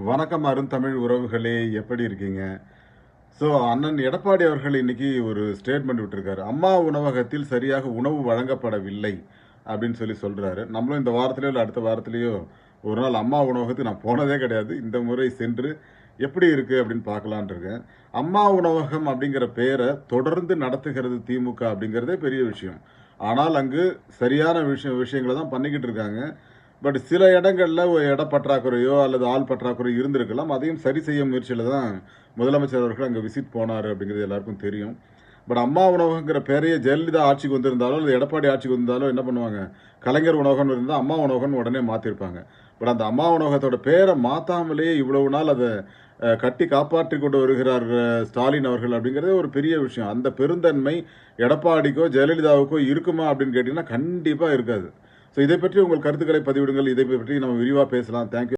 வணக்கம் அருந்தமிழ் உறவுகளே, எப்படி இருக்கீங்க? ஸோ அண்ணன் எடப்பாடி அவர்கள் இன்னைக்கு ஒரு ஸ்டேட்மெண்ட் விட்டிருக்காரு. அம்மா உணவகத்தில் சரியாக உணவு வழங்கப்படவில்லை அப்படின்னு சொல்றாரு. நம்மளும் இந்த வாரத்திலயோ இல்ல அடுத்த வாரத்திலயோ ஒரு நாள் அம்மா உணவகத்துக்கு நான் போனதே கிடையாது. இந்த முறை சென்று எப்படி இருக்கு அப்படின்னு பார்க்கலான்னு இருக்கேன். அம்மா உணவகம் அப்படிங்கிற பெயரை தொடர்ந்து நடத்துகிறது திமுக அப்படிங்கிறதே பெரிய விஷயம். ஆனால் அங்கு சரியான விஷயங்கள தான் பண்ணிக்கிட்டு இருக்காங்க. பட் சில இடங்கள்ல ஒரு இட பற்றாக்குறையோ அல்லது ஆள் பற்றாக்குறை இருந்திருக்கலாம். அதையும் சரி செய்ய முயற்சியில தான் முதலமைச்சர் அவர்கள் அங்க விசிட் போனாரு அப்படிங்கிறது எல்லாருக்கும் தெரியும். பட் அம்மா உணவகங்கிற பேரையே ஜெயலலிதா ஆட்சிக்கு வந்திருந்தாலோ அல்லது எடப்பாடி ஆட்சிக்கு வந்திருந்தாலோ என்ன பண்ணுவாங்க? கலைஞர் உணவகம்னு இருந்தா அம்மா உணவகம்னு உடனே மாத்திருப்பாங்க. பட் அந்த அம்மா உணவகத்தோட பேரை மாத்தாமலேயே இவ்வளவு நாள் அத கட்டி காப்பாற்றிக் கொண்டு வருகிறார் ஸ்டாலின் அவர்கள் அப்படிங்கிறதே ஒரு பெரிய விஷயம். அந்த பெருந்தன்மை எடப்பாடிக்கோ ஜெயலலிதாவுக்கோ இருக்குமா அப்படின்னு கேட்டீங்கன்னா கண்டிப்பா இருக்காது. ஸோ இதை பற்றி உங்கள் கருத்துக்களை பதிவிடுங்கள். இதை பற்றி நம்ம விரிவாக பேசலாம். தேங்க்யூ.